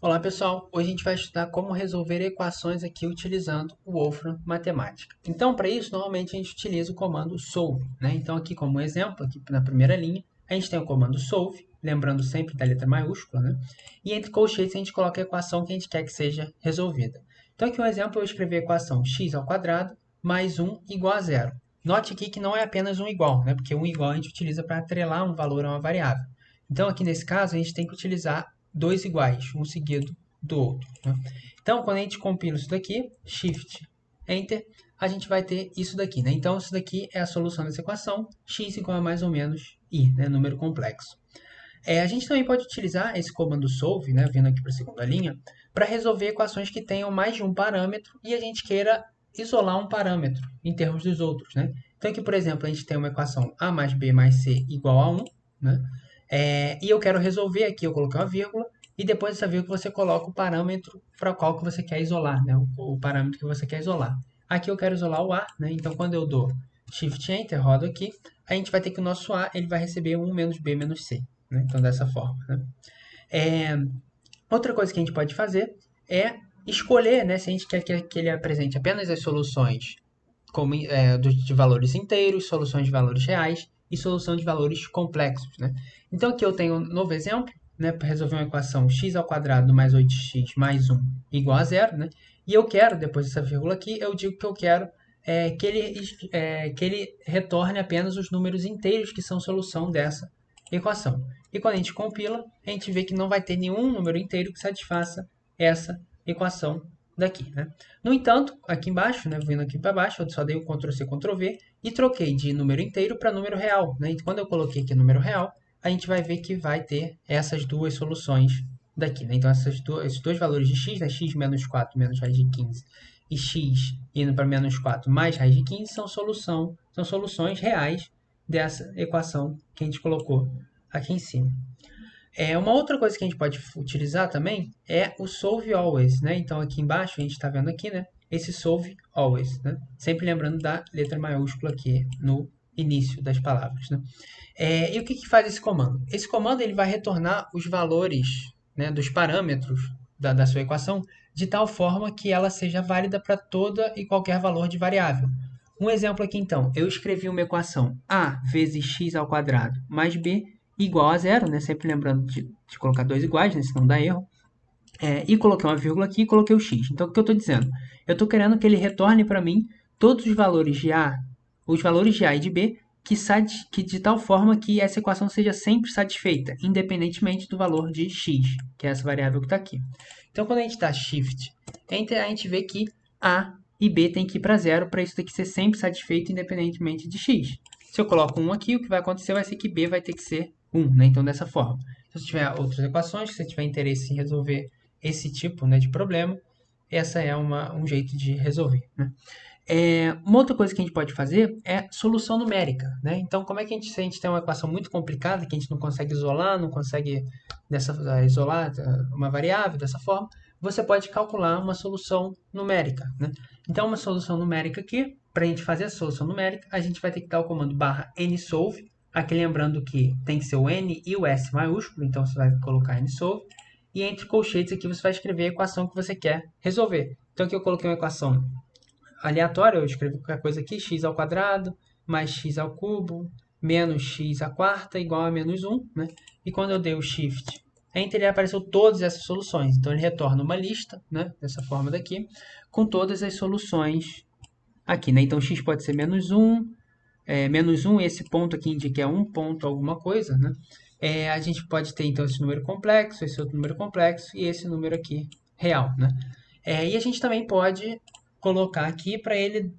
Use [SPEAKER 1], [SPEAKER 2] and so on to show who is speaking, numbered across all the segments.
[SPEAKER 1] Olá pessoal, hoje a gente vai estudar como resolver equações aqui utilizando o Wolfram Matemática. Então, para isso, normalmente a gente utiliza o comando solve, né? Então, aqui como exemplo, aqui na primeira linha, a gente tem o comando solve, lembrando sempre da letra maiúscula, né? E entre colchetes a gente coloca a equação que a gente quer que seja resolvida. Então, aqui um exemplo, eu escrevi a equação x ao quadrado mais 1 igual a zero. Note aqui que não é apenas um igual, né? Porque um igual a gente utiliza para atrelar um valor a uma variável. Então, aqui nesse caso, a gente tem que utilizar dois iguais, um seguido do outro, né? Então, quando a gente compila isso daqui, Shift, Enter, a gente vai ter isso daqui, né? Então, isso daqui é a solução dessa equação, x igual a mais ou menos i, né? Número complexo. A gente também pode utilizar esse comando solve, né? Vindo aqui para a segunda linha, para resolver equações que tenham mais de um parâmetro e a gente queira isolar um parâmetro em termos dos outros, né? Então, aqui, por exemplo, a gente tem uma equação a mais b mais c igual a 1, né? E eu quero resolver aqui, eu coloquei uma vírgula, e depois dessa vírgula você coloca o parâmetro para o qual que você quer isolar, né? O parâmetro que você quer isolar. Aqui eu quero isolar o A, né? Então quando eu dou Shift Enter, rodo aqui, a gente vai ter que o nosso A ele vai receber 1 menos B menos C, né? Então dessa forma, né? Outra coisa que a gente pode fazer é escolher, né? Se a gente quer que ele apresente apenas as soluções de valores inteiros, soluções de valores reais e solução de valores complexos, né? Então aqui eu tenho um novo exemplo, né, para resolver uma equação x ao quadrado mais 8x mais 1 igual a zero, né? E eu quero, depois dessa vírgula aqui, eu digo que eu quero que ele retorne apenas os números inteiros que são solução dessa equação. E quando a gente compila, a gente vê que não vai ter nenhum número inteiro que satisfaça essa equação daqui, né? No entanto, aqui embaixo, né, vindo aqui para baixo, eu só dei o Ctrl+C, Ctrl+V e troquei de número inteiro para número real, né? E quando eu coloquei aqui número real, a gente vai ver que vai ter essas duas soluções daqui, né? Então, esses dois valores de x, né, x menos 4 menos raiz de 15 e x indo para menos 4 mais raiz de 15 são soluções reais dessa equação que a gente colocou aqui em cima. Uma outra coisa que a gente pode utilizar também é o solve always, né? Então aqui embaixo a gente está vendo aqui, né? Esse solve always, né? Sempre lembrando da letra maiúscula aqui no início das palavras, né? E o que faz esse comando? Esse comando ele vai retornar os valores, né, dos parâmetros da sua equação de tal forma que ela seja válida para toda e qualquer valor de variável. Um exemplo aqui então, eu escrevi uma equação a vezes x ao quadrado mais b igual a zero, né? Sempre lembrando de colocar dois iguais, né? Senão dá erro. E coloquei uma vírgula aqui e coloquei o x. Então, o que eu estou dizendo? Eu estou querendo que ele retorne para mim todos os valores de A e de B, que de tal forma que essa equação seja sempre satisfeita, independentemente do valor de x, que é essa variável que está aqui. Então, quando a gente dá Shift Enter, a gente vê que A e B tem que ir para zero para isso daqui ser sempre satisfeito, independentemente de x. Se eu coloco 1 aqui, o que vai acontecer vai ser que B vai ter que ser 1, né? Então, dessa forma. Se você tiver outras equações, se você tiver interesse em resolver esse tipo, né, de problema, essa é um jeito de resolver, né? Uma outra coisa que a gente pode fazer é solução numérica, né? Então, como é que se a gente tem uma equação muito complicada, que a gente não consegue isolar, não consegue isolar uma variável dessa forma, você pode calcular uma solução numérica, né? Então, uma solução numérica aqui, para a gente fazer a solução numérica, a gente vai ter que dar o comando /nsolve, aqui lembrando que tem que ser o n e o s maiúsculo, então você vai colocar nsolve, e entre colchetes aqui você vai escrever a equação que você quer resolver. Então, aqui eu coloquei uma equação aleatória, eu escrevi qualquer coisa aqui, x ao quadrado mais x ao cubo menos x à quarta igual a menos 1, né? E quando eu dei o Shift Enter, ele apareceu todas essas soluções. Então, ele retorna uma lista, né? Dessa forma daqui, com todas as soluções aqui, né? Então, x pode ser menos 1, esse ponto aqui indica que é 1 ponto alguma coisa, né? A gente pode ter, então, esse número complexo, esse outro número complexo e esse número aqui real, né? E a gente também pode colocar aqui para ele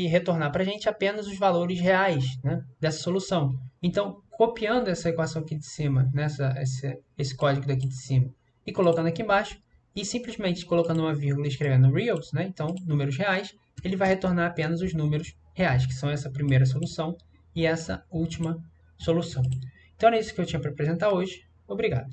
[SPEAKER 1] retornar para a gente apenas os valores reais, né, dessa solução. Então, copiando essa equação aqui de cima, esse código daqui de cima, e colocando aqui embaixo, e simplesmente colocando uma vírgula e escrevendo reals, né, então números reais, ele vai retornar apenas os números reais, que são essa primeira solução e essa última solução. Então, é isso que eu tinha para apresentar hoje. Obrigado.